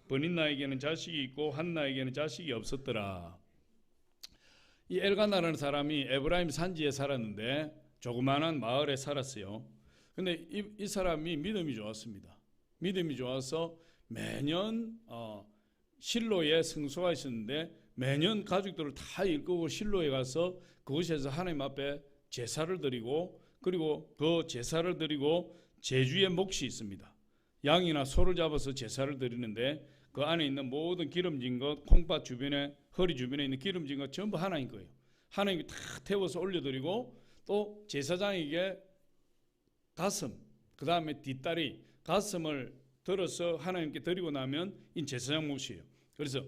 버닌나에게는 자식이 있고 한나에게는 자식이 없었더라. 이 엘가나라는 사람이 에브라임 산지에 살았는데 조그마한 마을에 살았어요. 근데 이 사람이 믿음이 좋았습니다. 믿음이 좋아서 매년 실로에 성소가 있었는데 매년 가족들을 다 이끌고 실로에 가서 그곳에서 하나님 앞에 제사를 드리고, 그리고 그 제사를 드리고 제주의 몫이 있습니다. 양이나 소를 잡아서 제사를 드리는데 그 안에 있는 모든 기름진 것, 콩팥 주변에, 허리 주변에 있는 기름진 것 전부 하나님 거예요. 하나님이 다 태워서 올려드리고, 또 제사장에게 가슴, 그 다음에 뒷다리, 가슴을 들어서 하나님께 드리고 나면 이 제사장 몫이에요. 그래서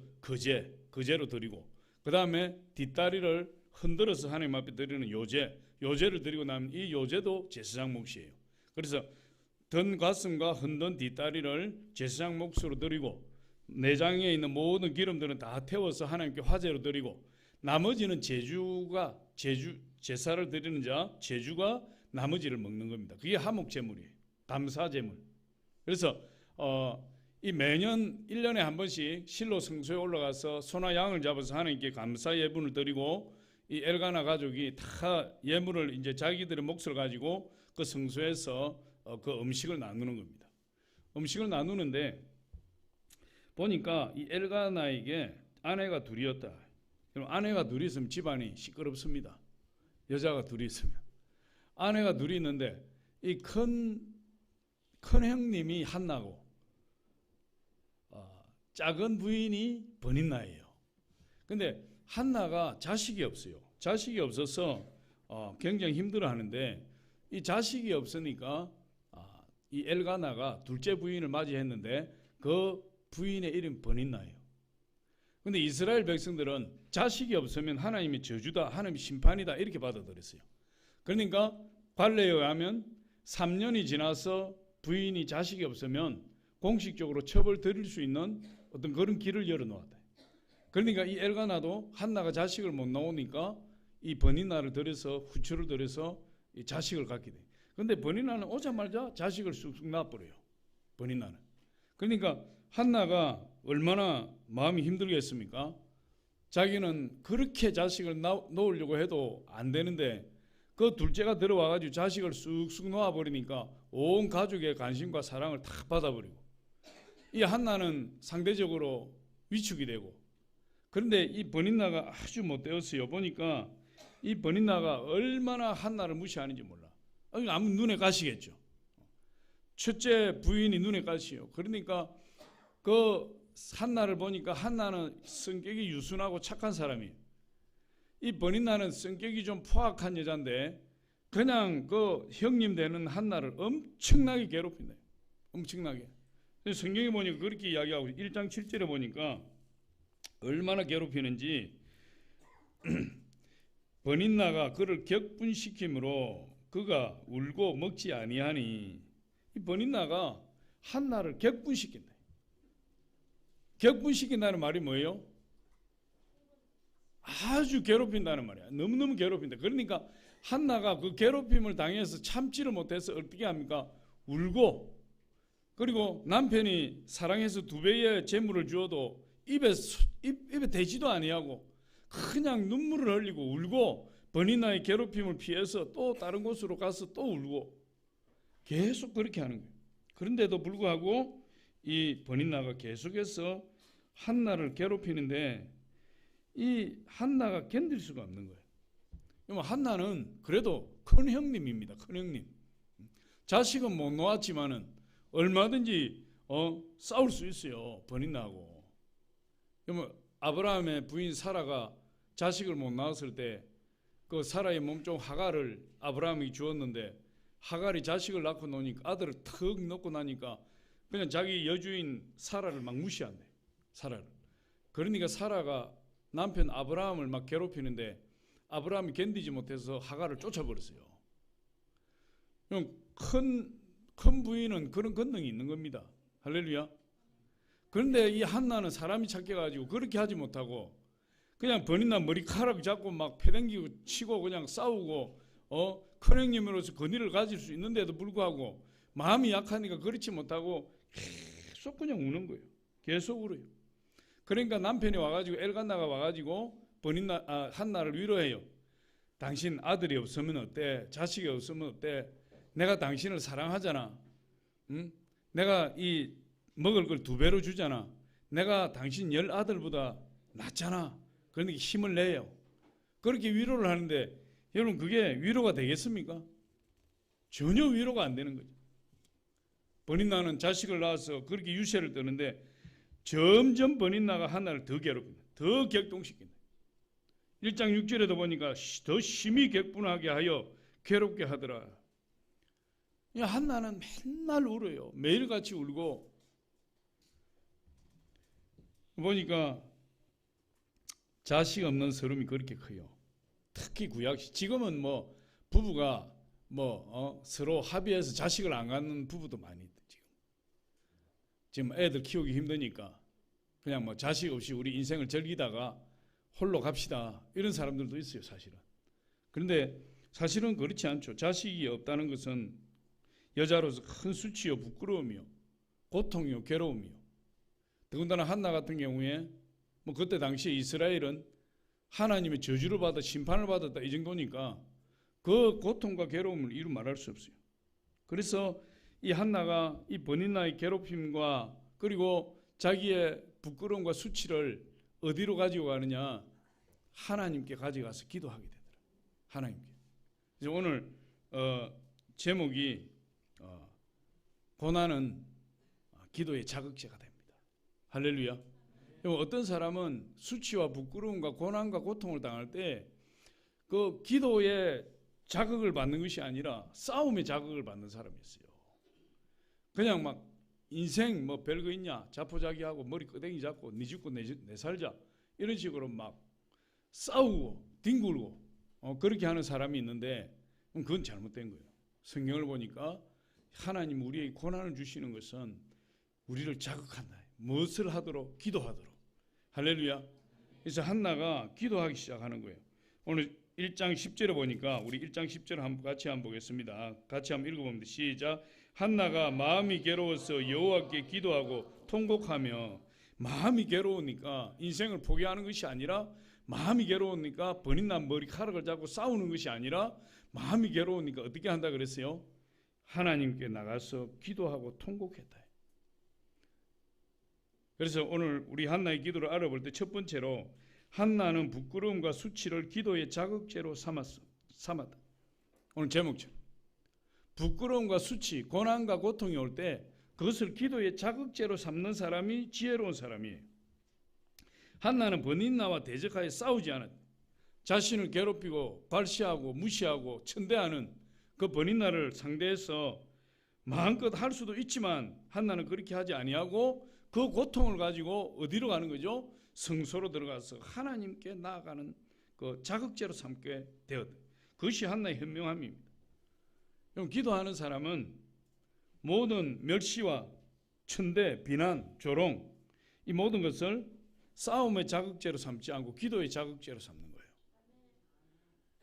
거제로 드리고, 그 다음에 뒷다리를 흔들어서 하나님 앞에 드리는 요제를 드리고 나면 이 요제도 제사장 몫이에요. 그래서 든 가슴과 흔든 뒷다리를 제사장 몫으로 드리고, 내장에 있는 모든 기름들은 다 태워서 하나님께 화제로 드리고, 나머지는 제사를 드리는 자, 제주가 나머지를 먹는 겁니다. 그게 하목제물이에요. 감사제물. 그래서 이 매년 1년에 한 번씩 실로 성소에 올라가서 소나 양을 잡아서 하나님께 감사 예분을 드리고, 이 엘가나 가족이 다 예물을 이제 자기들의 몫을 가지고 그 성소에서 그 음식을 나누는 겁니다. 음식을 나누는데 보니까 이 엘가나에게 아내가 둘이었다. 그럼 아내가 둘이 있으면 집안이 시끄럽습니다. 여자가 둘이 있으면. 아내가 둘이 있는데 이 큰 형님이 한나고 작은 부인이 버닌나예요. 근데 한나가 자식이 없어요. 자식이 없어서 굉장히 힘들어하는데, 이 자식이 없으니까 이 엘가나가 둘째 부인을 맞이했는데 그 부인의 이름이 버닌나예요. 근데 이스라엘 백성들은 자식이 없으면 하나님의 저주다, 하나님의 심판이다 이렇게 받아들였어요. 그러니까 관례에 의하면 3년이 지나서 부인이 자식이 없으면 공식적으로 처벌 드릴 수 있는 어떤 그런 길을 열어놓았다. 그러니까 이 엘가나도 한나가 자식을 못 나오니까 이 버니나를 들여서 후추를 들여서 이 자식을 갖게 돼. 근데 버니나는 오자마자 자식을 쑥쑥 낳아버려요. 버니나는. 그러니까 한나가 얼마나 마음이 힘들겠습니까? 자기는 그렇게 자식을 놓으려고 해도 안 되는데 그 둘째가 들어와가지고 자식을 쑥쑥 놓아버리니까 온 가족의 관심과 사랑을 다 받아버리고, 이 한나는 상대적으로 위축이 되고, 그런데 이 버닌나가 아주 못되었어요. 보니까 이 버닌나가 얼마나 한나를 무시하는지 몰라. 아무 눈에 가시겠죠. 첫째 부인이 눈에 가시요. 그러니까 그 한나를 보니까 한나는 성격이 유순하고 착한 사람이에요. 이 버닌나는 성격이 좀 포악한 여자인데 그냥 그 형님 되는 한나를 엄청나게 괴롭힌다. 엄청나게. 성경에 보니까 그렇게 이야기하고 1장 7절에 보니까 얼마나 괴롭히는지 버닌나가 그를 격분시킴으로 그가 울고 먹지 아니하니, 이 버닌나가 한나를 격분시킨다. 격분시킨다는 말이 뭐예요? 아주 괴롭힌다는 말이야. 너무너무 괴롭힌다. 그러니까 한나가 그 괴롭힘을 당해서 참지를 못해서 어떻게 합니까? 울고, 그리고 남편이 사랑해서 2배의 재물을 주어도 입에 대지도 아니하고 그냥 눈물을 흘리고 울고, 버니나의 괴롭힘을 피해서 또 다른 곳으로 가서 또 울고 계속 그렇게 하는 거예요. 그런데도 불구하고 이 버니나가 계속해서 한나를 괴롭히는데 이 한나가 견딜 수가 없는 거예요. 한나는 그래도 큰 형님입니다. 큰 형님. 자식은 못 놓았지만은 얼마든지 싸울 수 있어요. 버닌나하고. 아브라함의 부인 사라가 자식을 못 낳았을 때 그 사라의 몸종 하갈을 아브라함이 주었는데, 하갈이 자식을 낳고 노니까 아들을 턱 놓고 나니까 그냥 자기 여주인 사라를 막 무시한대. 사라를. 그러니까 사라가 남편 아브라함을 막 괴롭히는데 아브라함이 견디지 못해서 하갈을 쫓아버렸어요. 큰 부인은 그런 권능이 있는 겁니다. 할렐루야. 그런데 이 한나는 사람이 착해가지고 그렇게 하지 못하고 그냥 버닌나 머리카락 잡고 막 패당기고 치고 그냥 싸우고 큰 형님으로서 권위를 가질 수 있는데도 불구하고 마음이 약하니까 그렇지 못하고 계속 그냥 우는 거예요. 계속 울어요. 그러니까 남편이 와가지고 엘간나가 와가지고 한나를 위로해요. 당신 아들이 없으면 어때? 자식이 없으면 어때? 내가 당신을 사랑하잖아. 응? 내가 이 먹을 걸 2배로 주잖아. 내가 당신 10아들보다 낫잖아. 그러니까 힘을 내요. 그렇게 위로를 하는데 여러분 그게 위로가 되겠습니까? 전혀 위로가 안 되는 거죠. 버닌나는 자식을 낳아서 그렇게 유세를 떠는데 점점 버닌나가 한나를 더 괴롭힌다. 더 격동시킨다. 1장 6절에도 보니까 더 심히 격분하게 하여 괴롭게 하더라. 한나는 맨날 울어요. 매일같이 울고 보니까 자식 없는 서름이 그렇게 커요. 특히 구약시 지금은 뭐 부부가 서로 합의해서 자식을 안 갖는 부부도 많이 있다. 지금 애들 키우기 힘드니까 그냥 뭐 자식 없이 우리 인생을 즐기다가 홀로 갑시다 이런 사람들도 있어요. 사실은. 그런데 사실은 그렇지 않죠. 자식이 없다는 것은 여자로서 큰 수치요 부끄러움이요 고통이요 괴로움이요. 더군다나 한나 같은 경우에 뭐 그때 당시에 이스라엘은 하나님의 저주를 받아 심판을 받았다 이 정도니까 그 고통과 괴로움을 이루 말할 수 없어요. 그래서 이 한나가 이 버닌나의 괴롭힘과 그리고 자기의 부끄러움과 수치를 어디로 가지고 가느냐? 하나님께 가져가서 기도하게 되더라. 하나님께. 그래서 오늘 제목이 고난은 기도의 자극제가 됩니다. 할렐루야. 어떤 사람은 수치와 부끄러움과 고난과 고통을 당할 때 그 기도의 자극을 받는 것이 아니라 싸움의 자극을 받는 사람이 있어요. 그냥 막 인생 뭐 별거 있냐 자포자기하고 머리 끄댕이 잡고 네 죽고 내 살자 이런 식으로 막 싸우고 뒹굴고 그렇게 하는 사람이 있는데 그건 잘못된 거예요. 성경을 보니까 하나님 우리에게 고난을 주시는 것은 우리를 자극한다. 무엇을 하도록? 기도하도록. 할렐루야. 그래서 한나가 기도하기 시작하는 거예요. 오늘 1장 10절에 보니까 우리 1장 10절 같이 한번 보겠습니다. 같이 한번 읽어봅니다. 시작. 한나가 마음이 괴로워서 여호와께 기도하고 통곡하며 마음이 괴로우니까 인생을 포기하는 것이 아니라 마음이 괴로우니까 버닌나 머리카락을 잡고 싸우는 것이 아니라 마음이 괴로우니까 어떻게 한다 그랬어요? 하나님께 나가서 기도하고 통곡했다. 그래서 오늘 우리 한나의 기도를 알아볼 때 첫 번째로 한나는 부끄러움과 수치를 기도의 자극제로 삼았다. 오늘 제목처럼 부끄러움과 수치, 고난과 고통이 올 때 그것을 기도의 자극제로 삼는 사람이 지혜로운 사람이에요. 한나는 버닌나와 대적하여 싸우지 않았다. 자신을 괴롭히고 발시하고 무시하고 천대하는 그 버닌나를 상대해서 마음껏 할 수도 있지만 한나는 그렇게 하지 아니하고 그 고통을 가지고 어디로 가는 거죠? 성소로 들어가서 하나님께 나아가는 그 자극제로 삼게 되었다. 그것이 한나의 현명함입니다. 기도하는 사람은 모든 멸시와 천대, 비난, 조롱 이 모든 것을 싸움의 자극제로 삼지 않고 기도의 자극제로 삼는 거예요.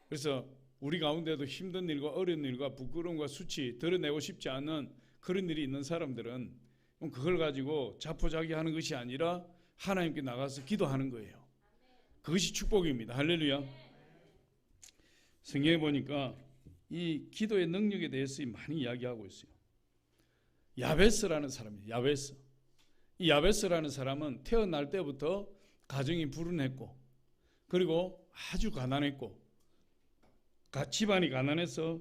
그래서 우리 가운데도 힘든 일과 어려운 일과 부끄러움과 수치 드러내고 싶지 않은 그런 일이 있는 사람들은 그걸 가지고 자포자기하는 것이 아니라 하나님께 나가서 기도하는 거예요. 그것이 축복입니다. 할렐루야. 성경에 보니까 이 기도의 능력에 대해서 많이 이야기하고 있어요. 야베스라는 사람이에요. 야베스. 이 야베스라는 사람은 태어날 때부터 가정이 불운했고 그리고 아주 가난했고 집안이 가난해서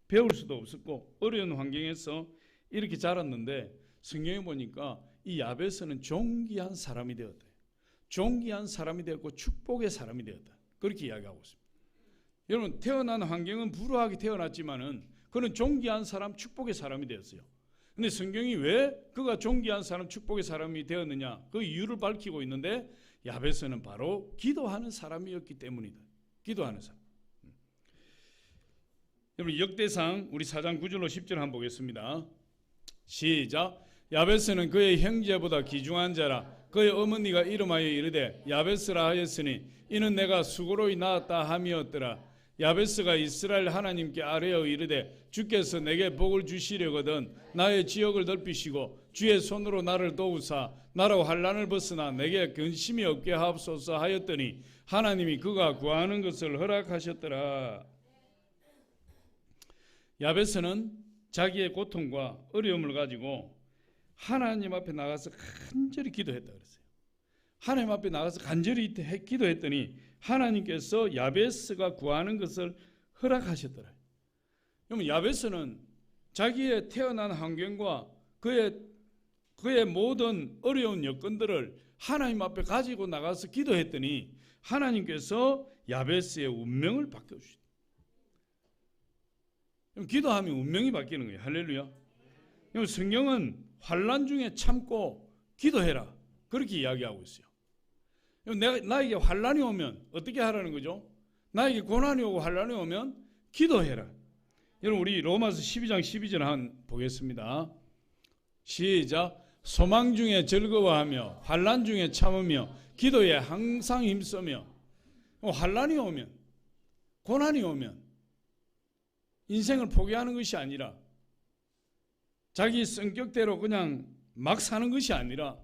배울 수도 없었고 어려운 환경에서 이렇게 자랐는데 성경에 보니까 이 야베스는 존귀한 사람이 되었다. 존귀한 사람이 되었고 축복의 사람이 되었다. 그렇게 이야기하고 있습니다. 여러분 태어난 환경은 불우하게 태어났지만은 그는 존귀한 사람, 축복의 사람이 되었어요. 근데 성경이 왜 그가 존귀한 사람, 축복의 사람이 되었느냐 그 이유를 밝히고 있는데 야베스는 바로 기도하는 사람이었기 때문이다. 기도하는 사람. 여러분 역대상 우리 4장 9절로 10절 한번 보겠습니다. 시작. 야베스는 그의 형제보다 귀중한 자라. 그의 어머니가 이름하여 이르되 야베스라 하였으니 이는 내가 수고로이 낳았다 함이었더라. 야베스가 이스라엘 하나님께 아뢰어 이르되 주께서 내게 복을 주시려거든 나의 지역을 넓히시고 주의 손으로 나를 도우사 나로 환난을 벗으나 내게 근심이 없게 하옵소서 하였더니 하나님이 그가 구하는 것을 허락하셨더라. 야베스는 자기의 고통과 어려움을 가지고 하나님 앞에 나가서 간절히 기도했다 그랬어요. 하나님 앞에 나가서 간절히 기도했더니 하나님께서 야베스가 구하는 것을 허락하셨더라. 그러면 야베스는 자기의 태어난 환경과 그의 모든 어려운 여건들을 하나님 앞에 가지고 나가서 기도했더니 하나님께서 야베스의 운명을 바꿔주셨다. 기도하면 운명이 바뀌는 거예요. 할렐루야. 성경은 환난 중에 참고 기도해라 그렇게 이야기하고 있어요. 나에게 환난이 오면 어떻게 하라는 거죠? 나에게 고난이 오고 환난이 오면 기도해라. 여러분 우리 로마서 12장 12절 한 보겠습니다. 시작. 소망 중에 즐거워하며 환난 중에 참으며 기도에 항상 힘쓰며. 환난이 오면 고난이 오면 인생을 포기하는 것이 아니라 자기 성격대로 그냥 막 사는 것이 아니라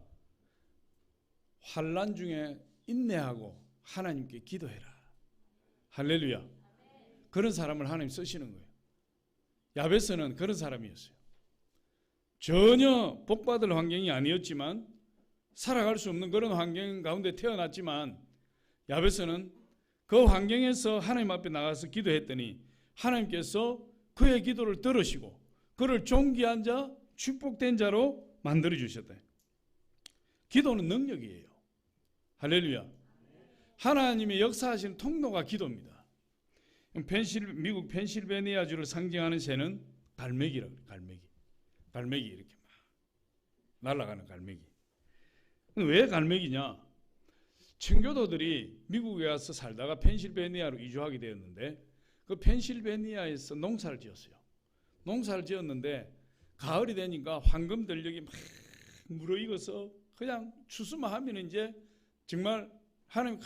환난 중에 인내하고 하나님께 기도해라. 할렐루야. 그런 사람을 하나님 쓰시는 거예요. 야베스는 그런 사람이었어요. 전혀 복받을 환경이 아니었지만 살아갈 수 없는 그런 환경 가운데 태어났지만 야베스는 그 환경에서 하나님 앞에 나가서 기도했더니 하나님께서 그의 기도를 들으시고 그를 존귀한 자, 축복된 자로 만들어 주셨다. 기도는 능력이에요. 할렐루야. 하나님의 역사하시는 통로가 기도입니다. 미국 펜실베니아주를 상징하는 새는 갈매기라고 해요. 갈매기 이렇게 막 날아가는 갈매기. 왜 갈매기냐? 청교도들이 미국에 와서 살다가 펜실베니아로 이주하게 되었는데 그 펜실베니아에서 농사를 지었어요. 농사를 지었는데 가을이 되니까 황금 들녘이 막 무르익어서 그냥 추수만 하면 이제 정말 하나님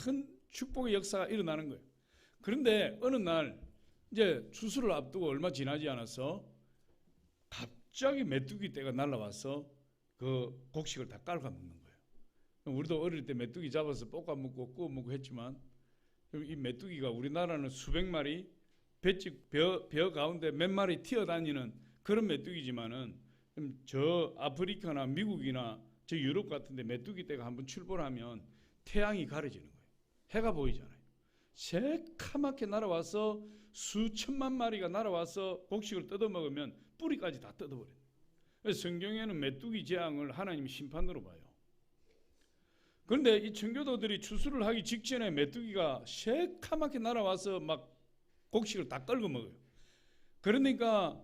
큰 축복의 역사가 일어나는 거예요. 그런데 어느 날 이제 추수를 앞두고 얼마 지나지 않아서 갑자기 메뚜기 떼가 날아와서 그 곡식을 다 깔아먹는 거예요. 우리도 어릴 때 메뚜기 잡아서 볶아 먹고 구워 먹고 했지만 이 메뚜기가 우리나라는 수백 마리 벼 가운데 몇 마리 튀어다니는 그런 메뚜기지만은 저 아프리카나 미국이나 저 유럽 같은데 메뚜기 떼가 한번 출몰하면 태양이 가려지는 거예요. 해가 보이잖아요. 새카맣게 날아와서 수천만 마리가 날아와서 곡식을 뜯어먹으면 뿌리까지 다 뜯어버려요. 성경에는 메뚜기 재앙을 하나님이 심판으로 봐요. 그런데 이 청교도들이 추수를 하기 직전에 메뚜기가 새카맣게 날아와서 막 곡식을 다 끌고 먹어요. 그러니까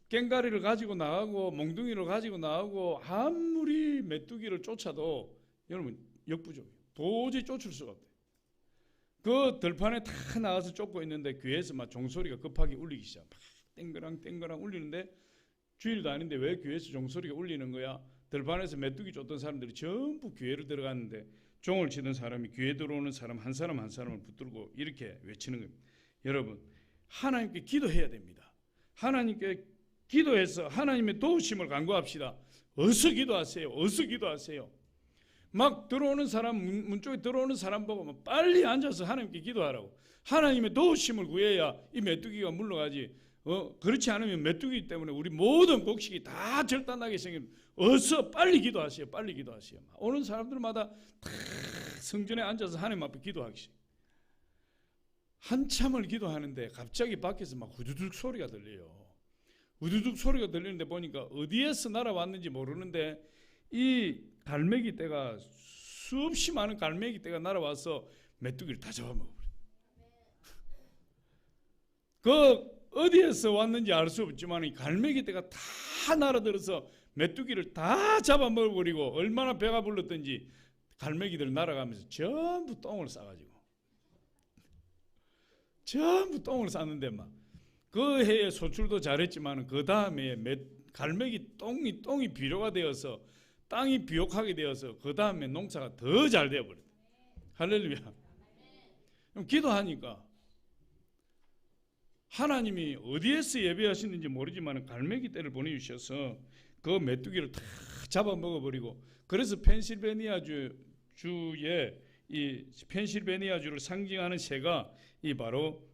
꽹가리를 가지고 나가고 몽둥이를 가지고 나가고 아무리 메뚜기를 쫓아도 여러분 역부족이에요. 도저히 쫓을 수가 없대요. 그 들판에 다 나가서 쫓고 있는데 귀에서 막 종소리가 급하게 울리기 시작. 막 땡그랑 땡그랑 울리는데 주일도 아닌데 왜 귀에서 종소리가 울리는 거야? 들판에서 메뚜기 쫓던 사람들이 전부 교회를 들어갔는데 종을 치던 사람이 교회 들어오는 사람 한 사람 한 사람을 붙들고 이렇게 외치는 겁니다. 여러분 하나님께 기도해야 됩니다. 하나님께 기도해서 하나님의 도우심을 간구합시다. 어서 기도하세요. 어서 기도하세요. 막 들어오는 사람 문 쪽에 들어오는 사람 보고 빨리 앉아서 하나님께 기도하라고. 하나님의 도우심을 구해야 이 메뚜기가 물러가지. 그렇지 않으면 메뚜기 때문에 우리 모든 곡식이 다 절단나게 생깁니다. 어서 빨리 기도하세요. 빨리 기도하세요. 오는 사람들마다 다 성전에 앉아서 하나님 앞에 기도하기 시작해요. 한참을 기도하는데 갑자기 밖에서 막 후두둑 소리가 들려요. 후두둑 소리가 들리는데 보니까 어디에서 날아왔는지 모르는데 이 갈매기 떼가 수없이 많은 갈매기 떼가 날아와서 메뚜기를 다 잡아먹어버려요. 그 어디에서 왔는지 알 수 없지만 이 갈매기 떼가 다 날아들어서 메뚜기를 다 잡아먹어버리고 얼마나 배가 불렀던지 갈매기들 날아가면서 전부 똥을 싸가지고 전부 똥을 쌌는데 막 그 해에 소출도 잘했지만 그 다음에 갈매기 똥이 비료가 되어서 땅이 비옥하게 되어서 그 다음에 농사가 더 잘 되어버렸다. 할렐루야. 그럼 기도하니까 하나님이 어디에서 예배하시는지 모르지만 갈매기 떼를 보내주셔서 그 메뚜기를 다 잡아먹어버리고, 그래서 펜실베니아 주의 이 펜실베니아주를 상징하는 새가 이 바로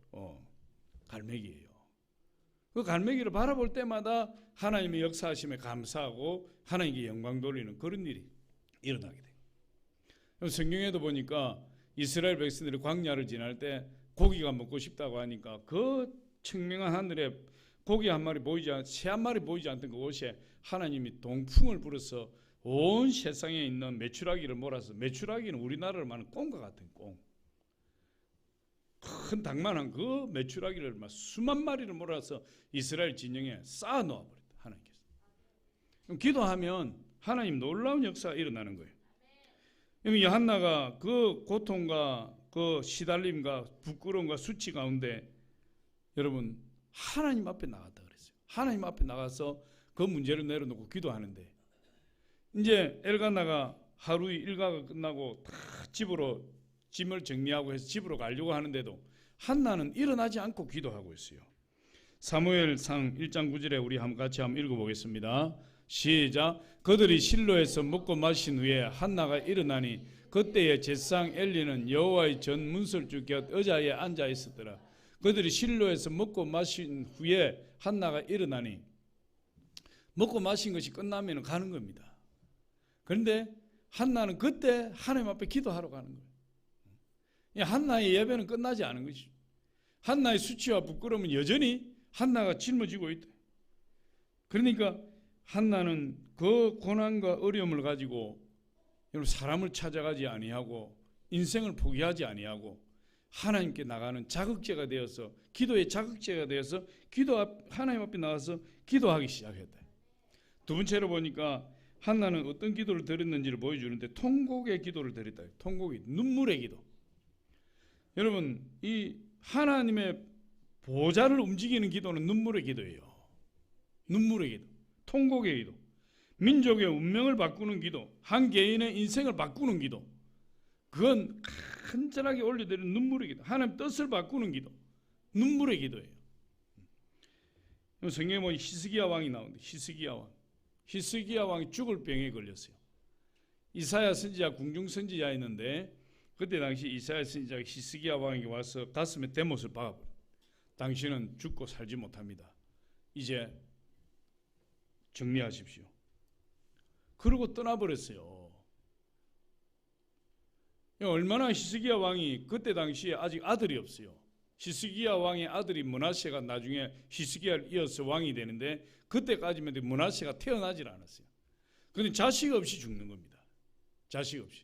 갈매기예요. 그 갈매기를 바라볼 때마다 하나님의 역사하심에 감사하고 하나님께 영광 돌리는 그런 일이 일어나게 돼요. 성경에도 보니까 이스라엘 백성들이 광야를 지날 때 고기가 먹고 싶다고 하니까 그 청명한 하늘에 고기 한 마리 새 한 마리 보이지 않던 그곳에 하나님이 동풍을 불어서 온 세상에 있는 메추라기를 몰아서, 메추라기는 우리나라로 말하는 꽁과 같은 꽁, 큰 닭만한 그 메추라기를 막 수만 마리를 몰아서 이스라엘 진영에 쌓아 놓아버렸다, 하나님께서. 그럼 기도하면 하나님 놀라운 역사가 일어나는 거예요. 이 한나가 그 고통과 그 시달림과 부끄러움과 수치 가운데 여러분 하나님 앞에 나갔다 그랬어요. 하나님 앞에 나가서 그 문제를 내려놓고 기도하는데, 이제 엘가나가 하루 일과가 끝나고 다 집으로 짐을 정리하고 해서 집으로 가려고 하는데도 한나는 일어나지 않고 기도하고 있어요. 사무엘상 1장 9절에 우리 같이 한번 읽어보겠습니다. 시작. 그들이 실로에서 먹고 마신 후에 한나가 일어나니 그때의 제사장 엘리는 여호와의 전 문설주 곁 의자에 앉아 있었더라. 그들이 실로에서 먹고 마신 후에 한나가 일어나니, 먹고 마신 것이 끝나면 가는 겁니다. 그런데 한나는 그때 하나님 앞에 기도하러 가는 거예요. 한나의 예배는 끝나지 않은 것이죠. 한나의 수치와 부끄러움은 여전히 한나가 짊어지고 있다. 그러니까 한나는 그 고난과 어려움을 가지고 사람을 찾아가지 아니하고 인생을 포기하지 아니하고 하나님께 나가는 자극제가 되어서, 기도의 자극제가 되어서 하나님 앞에 나가서 기도하기 시작했다. 두 번째로 보니까 한나는 어떤 기도를 드렸는지를 보여주는데 통곡의 기도를 드렸다. 통곡이, 눈물의 기도. 여러분, 이 하나님의 보좌를 움직이는 기도는 눈물의 기도예요. 눈물의 기도, 통곡의 기도, 민족의 운명을 바꾸는 기도, 한 개인의 인생을 바꾸는 기도, 그건 간절하게 올려드리는 눈물의 기도, 하나님 뜻을 바꾸는 기도, 눈물의 기도예요. 성경에 보면 히스기야 왕이 나오는데, 히스기야 왕이 죽을 병에 걸렸어요. 이사야 선지자, 궁중 선지자였는데 그때 당시 이사야 선지자가 히스기야 왕에게 와서 가슴에 대못을 박아버려요. 당신은 죽고 살지 못합니다. 이제 정리하십시오. 그러고 떠나버렸어요. 얼마나 히스기야 왕이, 그때 당시에 아직 아들이 없어요. 히스기야 왕의 아들이 므낫세가 나중에 히스기야를 이어서 왕이 되는데 그때까지만 해도 므낫세가 태어나질 않았어요. 그런데 자식 없이 죽는 겁니다. 자식 없이.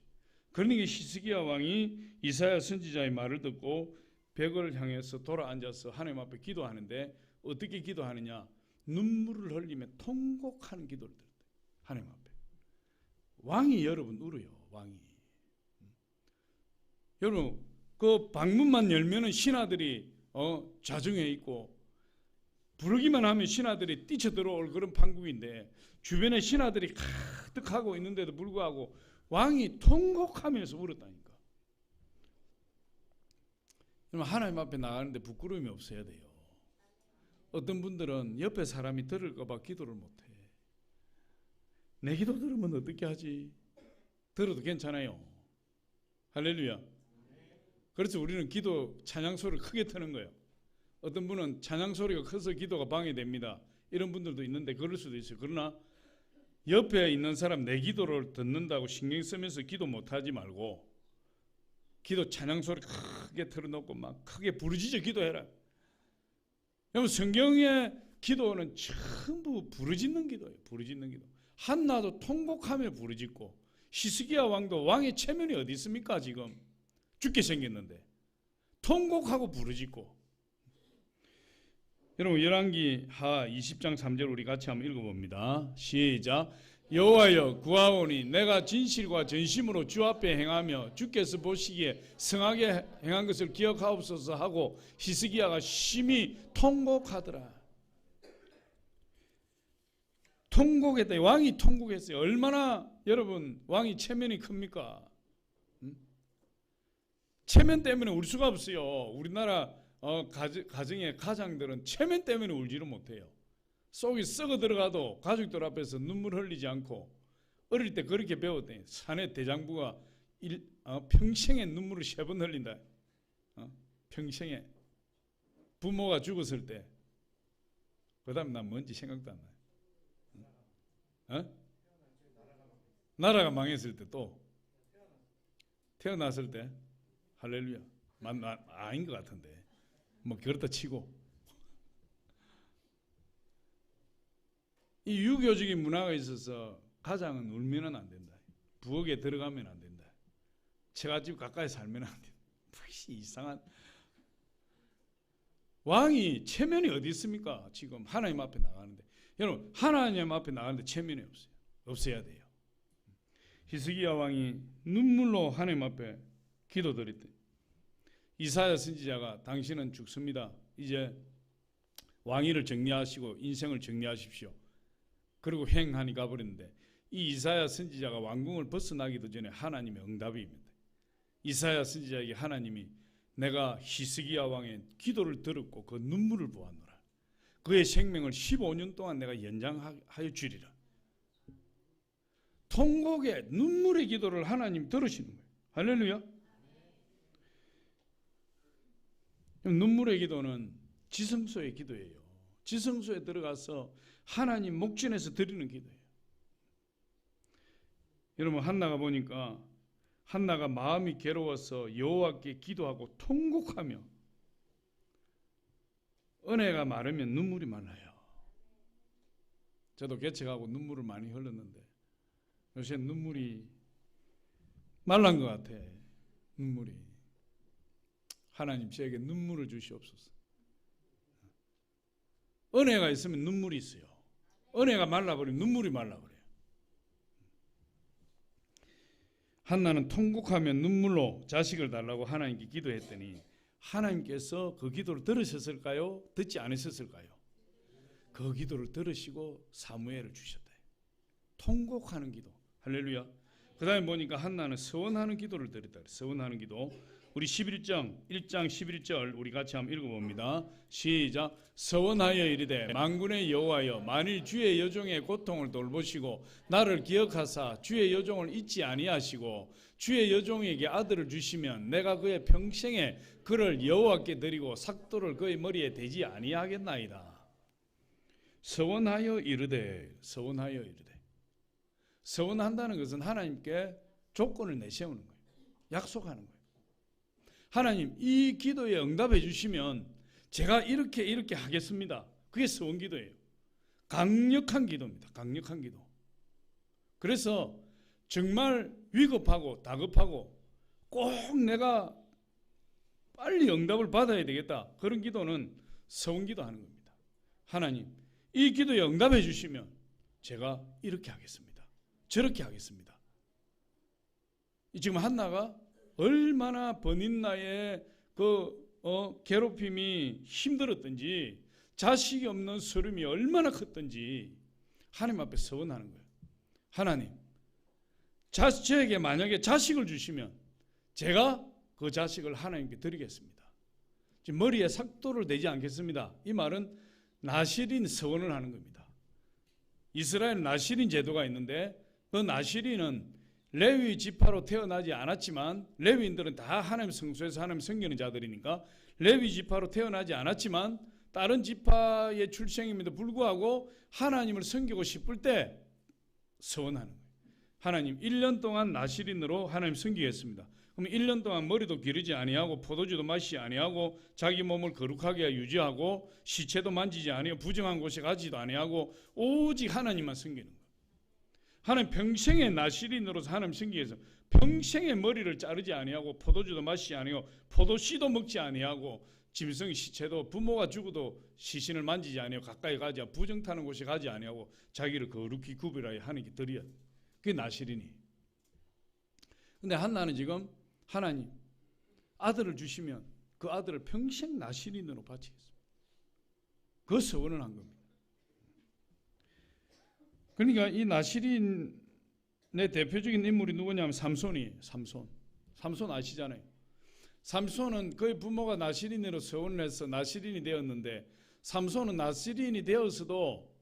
그러니까 히스기야 왕이 이사야 선지자의 말을 듣고 벽을 향해서 돌아앉아서 하나님 앞에 기도하는데, 어떻게 기도하느냐? 눈물을 흘리며 통곡하는 기도를 드렸대요. 하나님 앞에. 왕이 여러분 울어요. 왕이. 여러분 그 방문만 열면은 신하들이 자정해 있고, 부르기만 하면 신하들이 뛰쳐들어올 그런 판국인데 주변에 신하들이 가득하고 있는데도 불구하고 왕이 통곡하면서 울었다니까. 여러분 하나님 앞에 나가는데 부끄러움이 없어야 돼요. 어떤 분들은 옆에 사람이 들을까 봐 기도를 못해. 내 기도 들으면 어떻게 하지? 들어도 괜찮아요. 할렐루야. 그래서 우리는 기도 찬양 소리를 크게 트는 거예요. 어떤 분은 찬양 소리가 커서 기도가 방해됩니다. 이런 분들도 있는데 그럴 수도 있어요. 그러나 옆에 있는 사람 내 기도를 듣는다고 신경 쓰면서 기도 못하지 말고 기도 찬양 소리 크게 틀어놓고 막 크게 부르짖어 기도해라. 여러분 성경의 기도는 전부 부르짖는 기도예요. 부르짖는 기도. 한나도 통곡하며 부르짖고, 히스기야 왕도 왕의 체면이 어디 있습니까? 지금 죽게 생겼는데 통곡하고 부르짖고. 여러분 열왕기하 20장 3절 우리 같이 한번 읽어봅니다. 시작. 여호와여 구하오니 내가 진실과 전심으로 주 앞에 행하며 주께서 보시기에 성하게 행한 것을 기억하옵소서 하고 히스기야가 심히 통곡하더라. 통곡했다. 왕이 통곡했어요. 얼마나 여러분 왕이 체면이 큽니까? 체면 때문에 울 수가 없어요. 우리나라 가정의 가장들은 체면 때문에 울지를 못해요. 속이 썩어 들어가도 가족들 앞에서 눈물 흘리지 않고 어릴 때 그렇게 배웠더니 사내 대장부가 평생에 눈물을 3번 흘린다. 평생에. 부모가 죽었을 때. 그 다음에 난 뭔지 생각도 안 나요. 나라가 망했을 때 또. 태어났을 때. 할렐루야. 아닌 것 같은데. 뭐 그렇다 치고. 이 유교적인 문화가 있어서 가장은 울면은 안 된다. 부엌에 들어가면 안 된다. 처갓집 가까이 살면 안 된다. 이상한. 왕이 체면이 어디 있습니까? 지금 하나님 앞에 나가는데. 여러분, 하나님 앞에 나가는데 체면이 없어요. 없어야 돼요. 히스기야 왕이 눈물로 하나님 앞에 기도드렸대. 이사야 선지자가 당신은 죽습니다. 이제 왕위를 정리하시고 인생을 정리하십시오. 그리고 횡하니 가버렸는데 이 이사야 선지자가 왕궁을 벗어나기도 전에 하나님의 응답입니다. 이사야 선지자에게 하나님이 내가 히스기야 왕의 기도를 들었고 그 눈물을 보았노라. 그의 생명을 15년 동안 내가 연장하여 주리라. 통곡의 눈물의 기도를 하나님 들으시는 거예요. 할렐루야. 눈물의 기도는 지성소의 기도예요. 지성소에 들어가서 하나님 목전에서 드리는 기도예요. 여러분, 한나가 보니까 한나가 마음이 괴로워서 여호와께 기도하고 통곡하며 은혜가 마르면 눈물이 말라요. 저도 개척하고 눈물을 많이 흘렸는데 요새 눈물이 말란 것 같아. 눈물이. 하나님 저에게 눈물을 주시옵소서. 은혜가 있으면 눈물이 있어요. 은혜가 말라버리면 눈물이 말라버려요. 한나는 통곡하며 눈물로 자식을 달라고 하나님께 기도했더니 하나님께서 그 기도를 들으셨을까요? 듣지 않으셨을까요? 그 기도를 들으시고 사무엘을 주셨다. 통곡하는 기도. 할렐루야. 그 다음에 보니까 한나는 서원하는 기도를 드렸다. 서원하는 기도. 우리 11장 1장 11절 우리 같이 한번 읽어봅니다. 시작. 서원하여 이르되 만군의 여호와여 만일 주의 여종의 고통을 돌보시고 나를 기억하사 주의 여종을 잊지 아니하시고 주의 여종에게 아들을 주시면 내가 그의 평생에 그를 여호와께 드리고 삭도를 그의 머리에 대지 아니하겠나이다. 서원하여 이르되. 서원하여 이르되. 서원한다는 것은 하나님께 조건을 내세우는 거예요. 약속하는 거예요. 하나님 이 기도에 응답해 주시면 제가 이렇게 하겠습니다. 그게 서원 기도예요. 강력한 기도입니다. 강력한 기도. 그래서 정말 위급하고 다급하고 꼭 내가 빨리 응답을 받아야 되겠다. 그런 기도는 서원 기도하는 겁니다. 하나님 이 기도에 응답해 주시면 제가 이렇게 하겠습니다. 저렇게 하겠습니다. 지금 한나가 얼마나 버닌나의 괴롭힘이 힘들었던지 자식이 없는 서름이 얼마나 컸던지 하나님 앞에 서원하는 거예요. 하나님, 저에게 만약에 자식을 주시면 제가 그 자식을 하나님께 드리겠습니다. 지금 머리에 삭도를 내지 않겠습니다. 이 말은 나실인 서원을 하는 겁니다. 이스라엘 나실인 제도가 있는데 그 나실인은 레위 지파로 태어나지 않았지만 레위인들은 다 하나님 성소에서 하나님 섬기는 자들이니까 레위 지파로 태어나지 않았지만 다른 지파의 출생임에도 불구하고 하나님을 섬기고 싶을 때 서원하는 거예요. 하나님 1년 동안 나실인으로 하나님 섬기겠습니다. 그럼 1년 동안 머리도 기르지 아니하고 포도주도 마시지 아니하고 자기 몸을 거룩하게 유지하고 시체도 만지지 아니하고 부정한 곳에 가지도 아니하고 오직 하나님만 섬기는 거예요. 하나님 평생의 나실인으로서 하나님 섬기기 위해서 평생의 머리를 자르지 아니하고 포도주도 마시지 아니하고 포도씨도 먹지 아니하고 짐승의 시체도 부모가 죽어도 시신을 만지지 아니하고 가까이 가지 않고 부정 타는 곳에 가지 아니하고 자기를 거룩히 구별하여 하나님께 드려야 돼. 그게 나실인이. 근데 한나는 지금 하나님 아들을 주시면 그 아들을 평생 나실인으로 바치겠습니다. 그 서원을 한 겁니다. 그러니까 이 나실인의 대표적인 인물이 누구냐면 삼손이에요. 삼손 아시잖아요. 삼손은 그의 부모가 나실인으로 서원을 해서 나실인이 되었는데 삼손은 나실인이 되었어도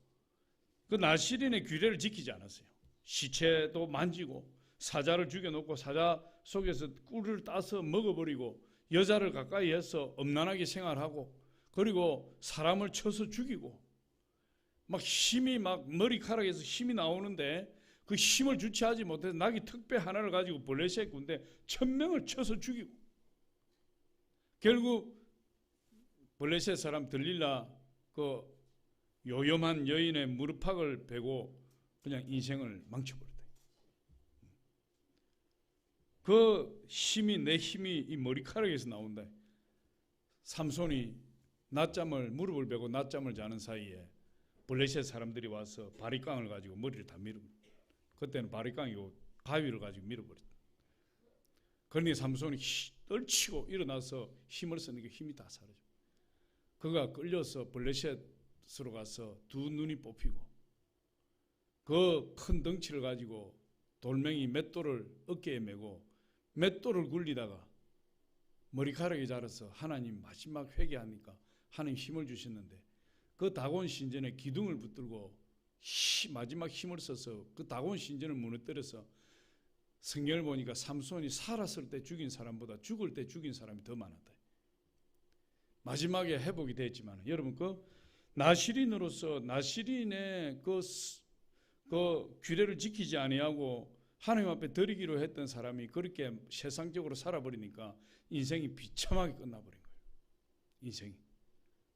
그 나시린의 규례를 지키지 않았어요. 시체도 만지고 사자를 죽여놓고 사자 속에서 꿀을 따서 먹어버리고 여자를 가까이 해서 엄란하게 생활하고 그리고 사람을 쳐서 죽이고 막 힘이 막 머리카락에서 힘이 나오는데 그 힘을 주체하지 못해서 나귀 턱배 하나를 가지고 블레셋 군대 1000명을 쳐서 죽이고 결국 블레셋 사람 들릴라 그 요염한 여인의 무릎팍을 베고 그냥 인생을 망쳐버렸다. 그 힘이 내 힘이 이 머리카락에서 나온다. 삼손이 낮잠을 무릎을 베고 낮잠을 자는 사이에 블레셋 사람들이 와서 바리깡을 가지고 머리를 다 밀어버렸다. 그때는 바리깡이고 가위를 가지고 밀어버렸다. 그러니 삼손이 떨치고 일어나서 힘을 쓰니까 힘이 다 사라져. 그가 끌려서 블레셋으로 가서 두 눈이 뽑히고 그 큰 덩치를 가지고 돌멩이 맷돌을 어깨에 메고 맷돌을 굴리다가 머리카락이 자라서 하나님 마지막 회개하니까 하나님 힘을 주셨는데 그 다곤 신전에 기둥을 붙들고 마지막 힘을 써서 그 다곤 신전을 무너뜨려서 성경을 보니까 삼손이 살았을 때 죽인 사람보다 죽을 때 죽인 사람이 더 많았다. 마지막에 회복이 됐지만 여러분 그 나시린으로서 나시린의 그 규례를 지키지 아니하고 하나님 앞에 드리기로 했던 사람이 그렇게 세상적으로 살아버리니까 인생이 비참하게 끝나버린 거예요. 인생이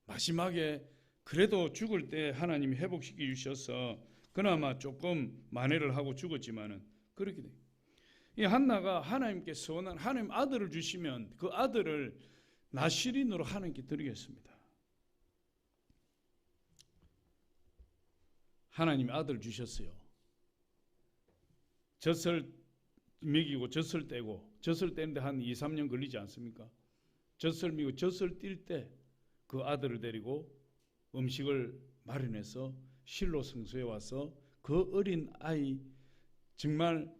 마지막에 그래도 죽을 때 하나님이 회복시켜 주셔서 그나마 조금 만회를 하고 죽었지만은 그렇게 돼요. 이 한나가 하나님께 서원한 하나님 아들을 주시면 그 아들을 나시린으로 하나님께 드리겠습니다. 하나님이 아들 주셨어요. 젖을 먹이고 젖을 떼고 젖을 떼는데 한 2-3년 걸리지 않습니까? 젖을 먹이고 젖을 띨 때 그 아들을 데리고 음식을 마련해서 실로 성소에 와서 그 어린 아이 정말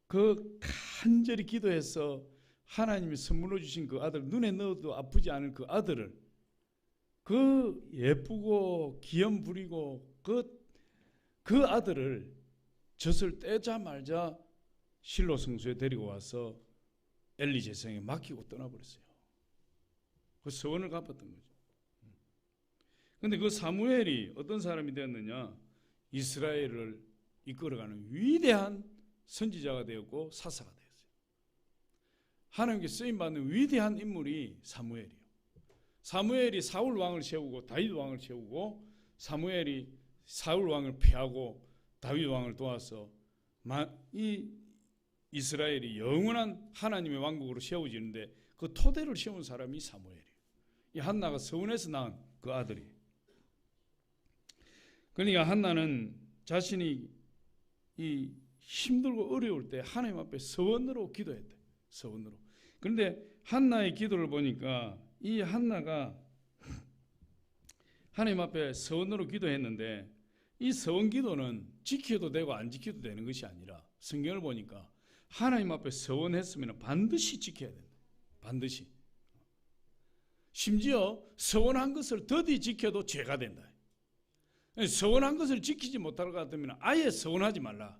그 간절히 기도해서 하나님이 선물로 주신 그 아들 눈에 넣어도 아프지 않은 그 아들을 그 예쁘고 기염 부리고 그 아들을 젖을 떼자마자 실로 성소에 데리고 와서 엘리 제사장에 맡기고 떠나버렸어요. 그 서원을 갚았던 거죠. 그런데 그 사무엘이 어떤 사람이 되었느냐? 이스라엘을 이끌어가는 위대한 선지자가 되었고 사사가 되었어요. 하나님께 쓰임받는 위대한 인물이 사무엘이에요. 사무엘이 사울 왕을 세우고 다윗 왕을 세우고 사무엘이 사울 왕을 피하고 다윗 왕을 도와서 이 이스라엘이 영원한 하나님의 왕국으로 세워지는데 그 토대를 세운 사람이 사무엘이에요. 이 한나가 서원에서 낳은 그 아들이. 그러니까 한나는 자신이 이 힘들고 어려울 때 하나님 앞에 서원으로 기도했대. 서원으로. 그런데 한나의 기도를 보니까 이 한나가 하나님 앞에 서원으로 기도했는데 이 서원 기도는 지켜도 되고 안 지켜도 되는 것이 아니라 성경을 보니까 하나님 앞에 서원했으면 반드시 지켜야 된다. 반드시. 심지어 서원한 것을 더디 지켜도 죄가 된다. 서원한 것을 지키지 못할 것 같으면 아예 서원하지 말라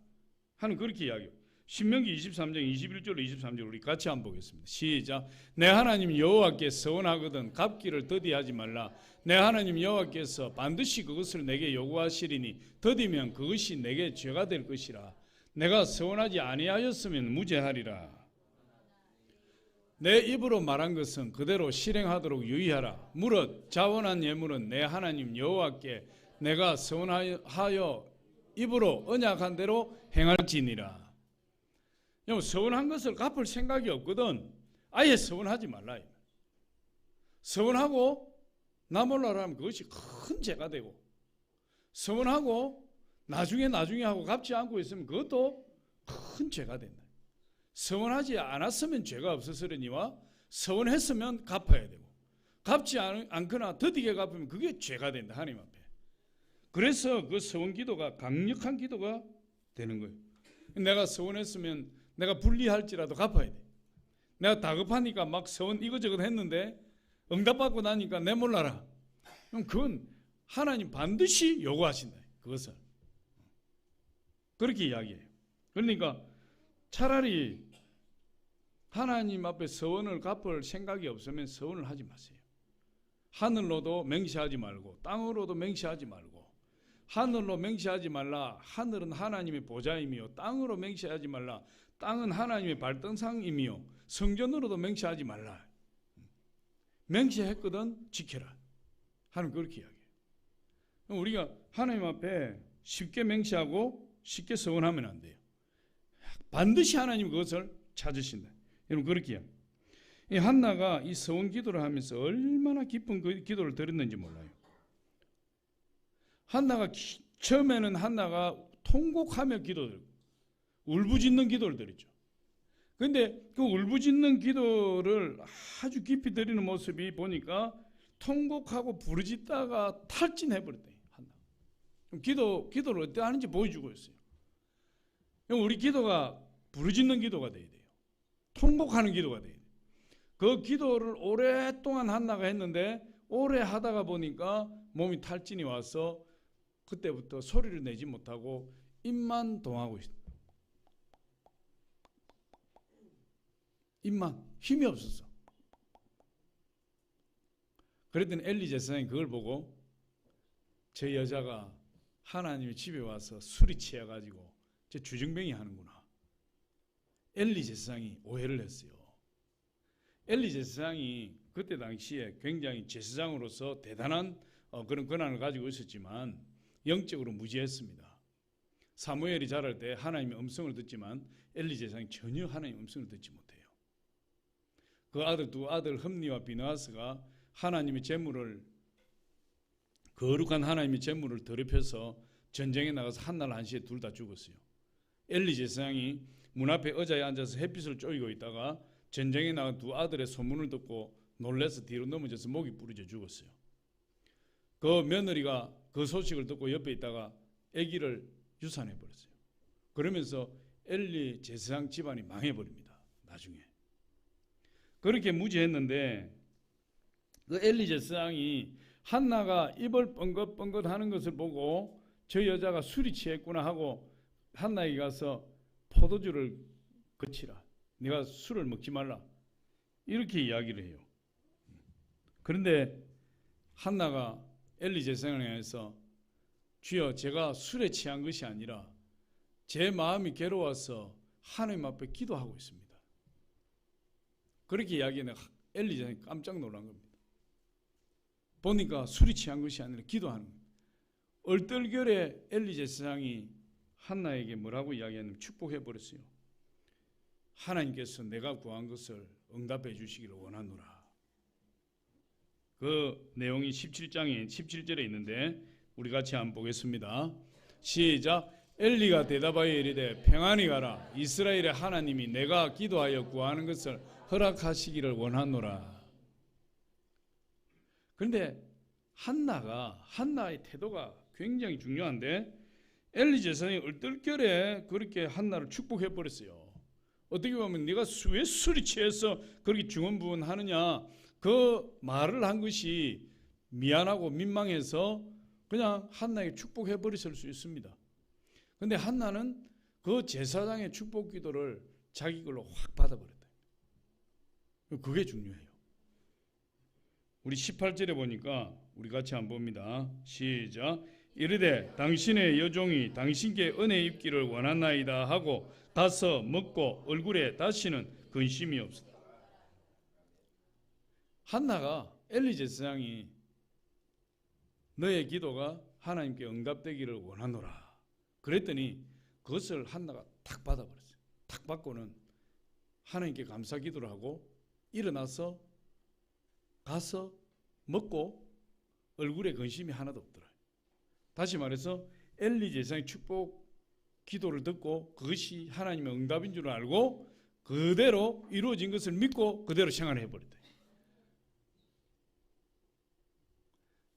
하는 그렇게 이야기해요. 신명기 23장 21절로 23절 우리 같이 한번 보겠습니다. 시작. 내 하나님 여호와께 서원하거든 갚기를 더디하지 말라. 내 하나님 여호와께서 반드시 그것을 내게 요구하시리니 더디면 그것이 내게 죄가 될 것이라. 내가 서원하지 아니하였으면 무죄하리라. 내 입으로 말한 것은 그대로 실행하도록 유의하라. 무릇 자원한 예물은 내 하나님 여호와께 내가 서원하여 입으로 언약한 대로 행할지니라. 서원한 것을 갚을 생각이 없거든 아예 서원하지 말라. 서원하고 나 몰라라 하면 그것이 큰 죄가 되고 서원하고 나중에 하고 갚지 않고 있으면 그것도 큰 죄가 된다. 서원하지 않았으면 죄가 없었으려니와 서원했으면 갚아야 되고 갚지 않거나 더디게 갚으면 그게 죄가 된다. 하나님 앞에. 그래서 그 서원 기도가 강력한 기도가 되는 거예요. 내가 서원했으면 내가 불리할지라도 갚아야 돼. 내가 다급하니까 막 서원 이것저것 했는데 응답받고 나니까 내 몰라라. 그럼 그건 하나님 반드시 요구하신다. 그것을 그렇게 이야기해요. 그러니까 차라리 하나님 앞에 서원을 갚을 생각이 없으면 서원을 하지 마세요. 하늘로도 맹세하지 말고 땅으로도 맹세하지 말고. 하늘로 맹세하지 말라. 하늘은 하나님의 보좌이며 땅으로 맹세하지 말라. 땅은 하나님의 발등상이며 성전으로도 맹세하지 말라. 맹세했거든 지켜라. 하나님 그렇게 이야기해요. 우리가 하나님 앞에 쉽게 맹세하고 쉽게 서원하면 안 돼요. 반드시 하나님 그것을 찾으신다. 여러분 그렇게 이야기해요. 이 한나가 이 서원 기도를 하면서 얼마나 깊은 그 기도를 드렸는지 몰라요. 한나가 처음에는 한나가 통곡하며 기도를 울부짖는 기도를 드렸죠. 그런데 그 울부짖는 기도를 아주 깊이 드리는 모습이 보니까 통곡하고 부르짖다가 탈진해버렸대. 한나. 기도를 어떻게 하는지 보여주고 있어요. 우리 기도가 부르짖는 기도가 돼야 돼요. 통곡하는 기도가 돼야 돼요. 그 기도를 오랫동안 한나가 했는데 오래 하다가 보니까 몸이 탈진이 와서 그때부터 소리를 내지 못하고 입만 동하고 있어요. 입만 힘이 없었어. 그랬더니 엘리 제사장이 그걸 보고 저 여자가 하나님의 집에 와서 술이 취해가지고 저 주정뱅이 하는구나. 엘리 제사장이 오해를 했어요. 엘리 제사장이 그때 당시에 굉장히 제사장으로서 대단한 그런 권한을 가지고 있었지만 영적으로 무지했습니다. 사무엘이 자랄 때 하나님의 음성을 듣지만 엘리 제사장이 전혀 하나님의 음성을 듣지 못해요. 그 두 아들 흠니와 비느하스가 하나님의 제물을 거룩한 하나님의 제물을 더럽혀서 전쟁에 나가서 한날 한시에 둘 다 죽었어요. 엘리 제사장이 문 앞에 의자에 앉아서 햇빛을 쬐고 있다가 전쟁에 나간 두 아들의 소문을 듣고 놀라서 뒤로 넘어져서 목이 부러져 죽었어요. 그 며느리가 그 소식을 듣고 옆에 있다가 아기를 유산해버렸어요. 그러면서 엘리 제사장 집안이 망해버립니다. 나중에. 그렇게 무지했는데 그 엘리 제사장이 한나가 입을 뻥긋뻥긋 하는 것을 보고 저 여자가 술이 취했구나 하고 한나에게 가서 포도주를 그치라. 네가 술을 먹지 말라. 이렇게 이야기를 해요. 그런데 한나가 엘리 제사장을 향해서 주여 제가 술에 취한 것이 아니라 제 마음이 괴로워서 하나님 앞에 기도하고 있습니다. 그렇게 이야기하는 엘리 제사장이 깜짝 놀란 겁니다. 보니까 술이 취한 것이 아니라 기도하는 겁니다. 얼떨결에 엘리 제사장이 한나에게 뭐라고 이야기하냐면 축복해버렸어요. 하나님께서 내가 구한 것을 응답해 주시기를 원하노라. 그 내용이 17절에 있는데 우리 같이 한번 보겠습니다. 시작. 엘리가 대답하여 이르되 평안히 가라. 이스라엘의 하나님이 내가 기도하여 구하는 것을 허락하시기를 원하노라. 그런데 한나의 태도가 굉장히 중요한데 엘리 제사장이 얼떨결에 그렇게 한나를 축복해 버렸어요. 어떻게 보면 네가 왜 술이 취해서 그렇게 중언부언하느냐 그 말을 한 것이 미안하고 민망해서 그냥 한나에게 축복해 버렸을 수 있습니다. 그런데 한나는 그 제사장의 축복 기도를 자기 걸로 확 받아버렸다. 그게 중요해요. 우리 18절에 보니까 우리 같이 한번 봅니다. 시작. 이르되 당신의 여종이 당신께 은혜 입기를 원하나이다 하고 가서 먹고 얼굴에 다시는 근심이 없었다. 한나가 엘리 제사장이 너의 기도가 하나님께 응답되기를 원하노라 그랬더니 그것을 한나가 탁 받아버렸어요. 탁 받고는 하나님께 감사 기도를 하고 일어나서 가서 먹고 얼굴에 근심이 하나도 없더라. 다시 말해서 엘리 제사장의 축복 기도를 듣고 그것이 하나님의 응답인 줄 알고 그대로 이루어진 것을 믿고 그대로 생활을 해버렸다.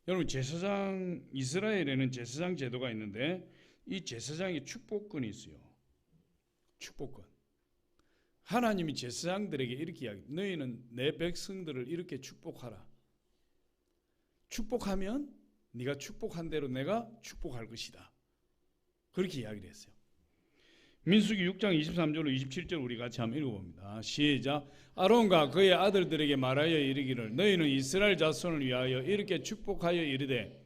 여러분 제사장 이스라엘에는 제사장 제도가 있는데 이 제사장의 축복권이 있어요. 축복권. 하나님이 제사장들에게 이렇게 이야기해요. 너희는 내 백성들을 이렇게 축복하라. 축복하면 네가 축복한 대로 내가 축복할 것이다. 그렇게 이야기를 했어요. 민수기 6장 23절로 27절 우리 같이 한번 읽어봅니다. 시작. 아론과 그의 아들들에게 말하여 이르기를 너희는 이스라엘 자손을 위하여 이렇게 축복하여 이르되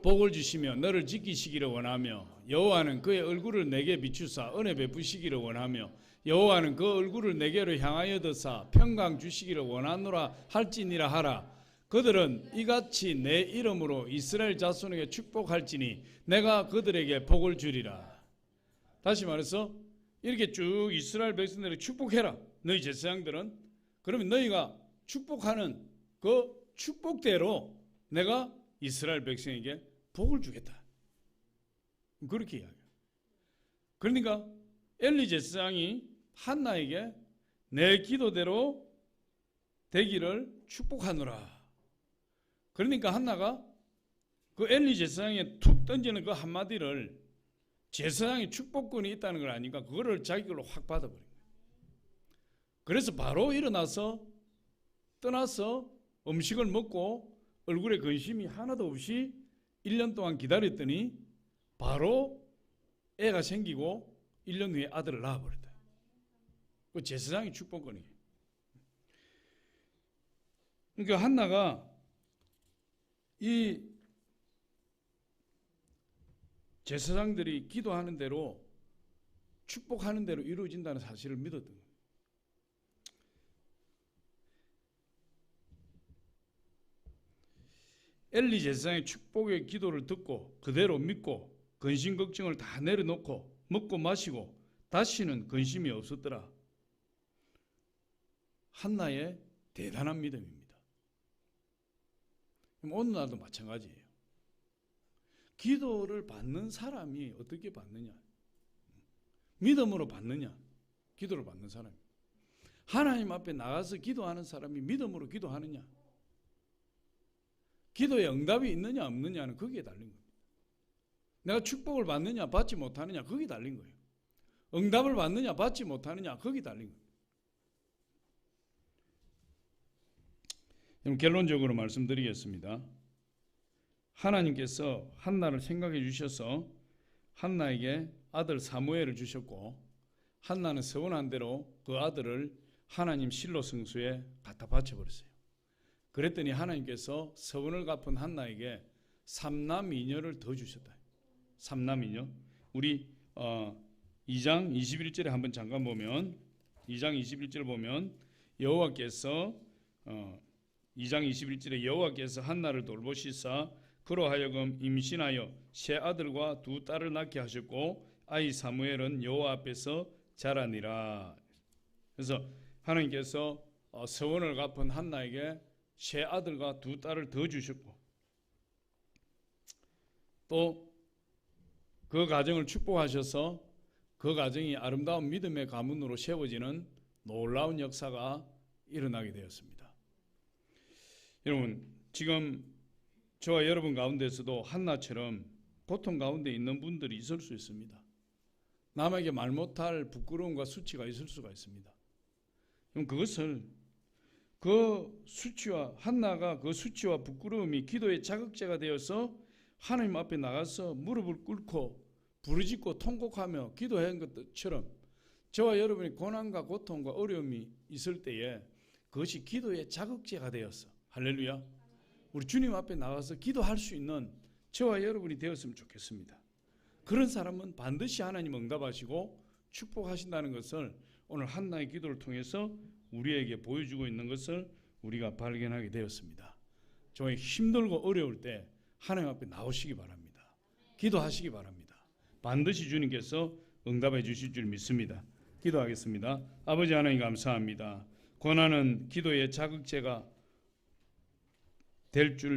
복을 주시며 너를 지키시기를 원하며 여호와는 그의 얼굴을 내게 비추사 은혜 베푸시기를 원하며 여호와는 그 얼굴을 내게로 향하여 드사 평강 주시기를 원하노라 할지니라 하라. 그들은 이같이 내 이름으로 이스라엘 자손에게 축복할지니 내가 그들에게 복을 주리라. 다시 말해서 이렇게 쭉 이스라엘 백성들에게 축복해라. 너희 제사장들은 그러면 너희가 축복하는 그 축복대로 내가 이스라엘 백성에게 복을 주겠다. 그렇게 이야기해요. 그러니까 엘리 제사장이 한나에게 내 기도대로 되기를 축복하노라. 그러니까 한나가 그 엘리 제사장에 툭 던지는 그 한마디를 제사장의 축복권이 있다는 걸 아니까 그거를 자기 걸로 확 받아버린 거예요. 그래서 바로 일어나서 떠나서 음식을 먹고 얼굴에 근심이 하나도 없이 1년 동안 기다렸더니 바로 애가 생기고 1년 후에 아들을 낳아버렸다. 그 제사장의 축복권이에요. 그러니까 한나가 이 제사장들이 기도하는 대로 축복하는 대로 이루어진다는 사실을 믿었던 거예요. 엘리 제사장의 축복의 기도를 듣고 그대로 믿고 근심 걱정을 다 내려놓고 먹고 마시고 다시는 근심이 없었더라. 한나의 대단한 믿음입니다. 오늘날도 마찬가지예요. 기도를 받는 사람이 어떻게 받느냐? 믿음으로 받느냐? 기도를 받는 사람이. 하나님 앞에 나가서 기도하는 사람이 믿음으로 기도하느냐? 기도에 응답이 있느냐 없느냐는 거기에 달린 겁니다. 내가 축복을 받느냐 받지 못하느냐 거기에 달린 거예요. 응답을 받느냐 받지 못하느냐 거기에 달린 겁니다. 그럼 결론적으로 말씀드리겠습니다. 하나님께서 한나를 생각해 주셔서 한나에게 아들 사무엘을 주셨고 한나는 서원한 대로 그 아들을 하나님 실로 성소에 갖다 바쳐버렸어요. 그랬더니 하나님께서 서원을 갚은 한나에게 삼남이녀를 더 주셨다. 삼남이녀. 우리 2장 21절에 한번 잠깐 보면 2장 21절 보면 여호와께서 2장 21절에 여호와께서 한나를 돌보시사 그로 하여금 임신하여 세 아들과 두 딸을 낳게 하셨고 아이 사무엘은 여호와 앞에서 자라니라. 그래서 하나님께서 서원을 갚은 한나에게 세 아들과 두 딸을 더 주셨고 또 그 가정을 축복하셔서 그 가정이 아름다운 믿음의 가문으로 세워지는 놀라운 역사가 일어나게 되었습니다. 여러분 지금 저와 여러분 가운데서도 한나처럼 고통 가운데 있는 분들이 있을 수 있습니다. 남에게 말 못할 부끄러움과 수치가 있을 수가 있습니다. 그럼 그것을 그 수치와 한나가 그 수치와 부끄러움이 기도의 자극제가 되어서 하나님 앞에 나가서 무릎을 꿇고 부르짖고 통곡하며 기도한 것처럼 저와 여러분이 고난과 고통과 어려움이 있을 때에 그것이 기도의 자극제가 되었어. 할렐루야. 우리 주님 앞에 나가서 기도할 수 있는 저와 여러분이 되었으면 좋겠습니다. 그런 사람은 반드시 하나님 응답하시고 축복하신다는 것을 오늘 한나의 기도를 통해서 우리에게 보여주고 있는 것을 우리가 발견하게 되었습니다. 정말 힘들고 어려울 때 하나님 앞에 나오시기 바랍니다. 기도하시기 바랍니다. 반드시 주님께서 응답해 주실 줄 믿습니다. 기도하겠습니다. 아버지 하나님 감사합니다. 고난은 기도의 자극제가 될 줄